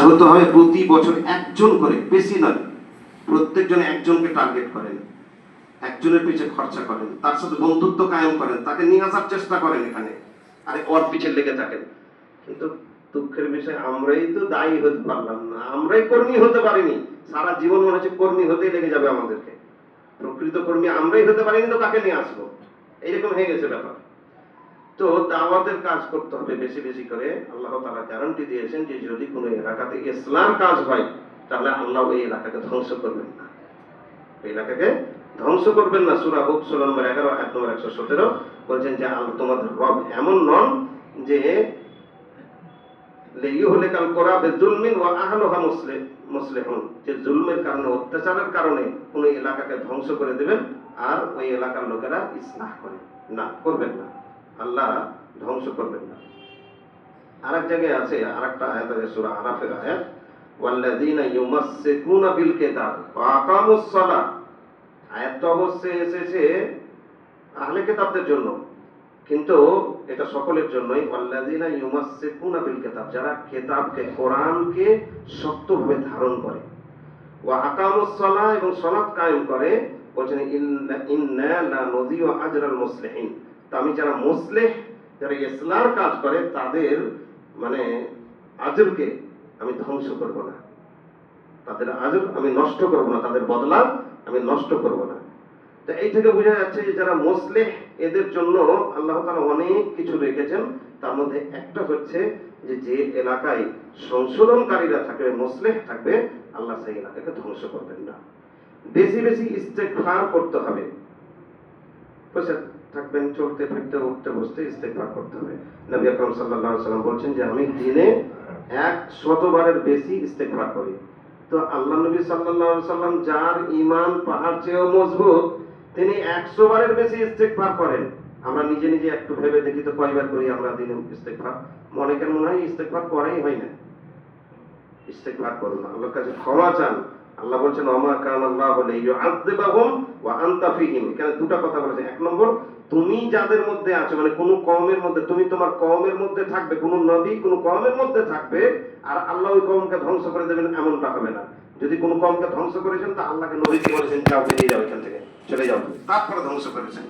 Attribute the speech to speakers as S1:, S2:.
S1: হতে হবে প্রতি বছর একজন করে, বেশি নয়, প্রত্যেকজন একজনকে টার্গেট করেন, একজনের পিছিয়ে খরচা করেন, তার সাথে বন্ধুত্ব কায়েম করেন, তাকে নিয়ে আসার চেষ্টা করেন এখানে, আরে ওর পিছিয়ে লেগে থাকেন। কিন্তু দুঃখের বিষয় আমরাই তো দায়ী হতে পারলাম না, আমরাই কর্মী হতে পারিনি। সারা জীবন মনে হচ্ছে কর্মী হতেই লেগে যাবে আমাদেরকে, প্রকৃত কর্মী আমরাই হতে পারিনি, তো কাকে নিয়ে আসবো? এইরকম হয়ে গেছে ব্যাপার। তো দাওয়াতের কাজ করতে হবে বেশি বেশি করে। আল্লাহ তাআলা গ্যারান্টি দিয়েছেন যে যদি কোনো এলাকাতে ইসলাম কাজ হয় তাহলে আল্লাহ ওই এলাকাকে ধ্বংস করবেন না, ওই এলাকাকে ধ্বংস করবেন না। সূরা হুদ সূরা নম্বর 11 আয়াত নম্বর 117 বলেছেন যে আল্লাহ তোমাদের রব এমন নন যে লিইহলিকাল কুরা বিযুলমিন ওয়া আহলুহা মুসলিহুন, যে জুলমের কারণে, অত্যাচারের কারণে কোন এলাকাকে ধ্বংস করে দিবেন আর ওই এলাকার লোকেরা ইসলাহ করে না, করবেন না, আল্লাহ ধ্বংস করবেন না। আরেক জায়গায় আছে, আরেকটা আয়াত আছে সূরা আরাফের আয়াত, ওয়াল্লাযীনা ইউমাসসিকুনা বিল কিতাব ওয়া আকামুস সালাহ। আয়াতটা অবশ্যই এসেছে আহলে কিতাবদের জন্য, কিন্তু এটা সকলের জন্যই। ওয়াল্লাযীনা ইউমাসসিকুনা বিল কিতাব, যারা কিতাবকে, কোরআনকে শক্তভাবে ধারণ করে, ওয়া আকামুস সালাহ, এবং সালাত কায়েম করে, বলেন ইন্না লা নুযিউ আজরাল মুসলিহিন। তো আমি যারা মুসলিহ, যারা ইসলামের কাজ করে, তাদের মানে আজরকে আমি ধ্বংস করব না, তাদের আজর আমি নষ্ট করব না, তাদের বদলা আমি নষ্ট করব না। তো এই থেকে বোঝা যাচ্ছে যে যারা মুসলিহ, এদের জন্য আল্লাহ তাআলা অনেক কিছু রেখেছেন। তার মধ্যে একটা হচ্ছে যে যে এলাকায় সংশোধনকারীরা থাকবে, মুসলিহ থাকবে, আল্লাহ সেই এলাকাকে ধ্বংস করবেন না। বেশি বেশি ইস্তেগফার করতে হবে, বসে থাকবেন, চলতে ফিরতে, উঠতে বসতে ইস্তেগফার করতে হবে। নবী আকরাম সাল্লাল্লাহু আলাইহি ওয়াসাল্লাম বলেছেন যে আমি দিনে 100 বারের বেশি ইস্তেগফার করি। তো আল্লাহ নবী সাল্লাল্লাহু আলাইহি ওয়াসাল্লাম, যার ঈমান পাহাড় চেয়েও মজবুত, তিনি 100 বারের বেশি ইস্তেগফার করেন। আমরা নিজে নিজে একটু ভেবে দেখি তো কয়বার করি আমরা দিনে ইস্তেগফার? অনেকের মনে হয় ইস্তেগফার করাই হয় না। ইস্তেগফার করুন, আল্লাহর কাছে ক্ষমা চান। আল্লাহ বলছেন ওমা কানাল্লাহু লিইউআযযিবাহুম ওয়া আনতা ফীহিম। এখানে দুটো কথা বলেছেন। এক নম্বর, তুমি যাদের মধ্যে আছো, মানে কোন কওমের মধ্যে, তুমি তোমার কওমের মধ্যে থাকবে, কোন নবী কোন কওমের মধ্যে থাকবে, আর আল্লাহ ওই কওমকে ধ্বংস করে দেবেন, এমনটা হবে না। যদি কোন কওমকে ধ্বংস করেছেন তা আল্লাহকে নবীকে বলেছেন যাও, বেরিয়ে যাও এখান থেকে, চলে যাও, তারপরে ধ্বংস করেছেন।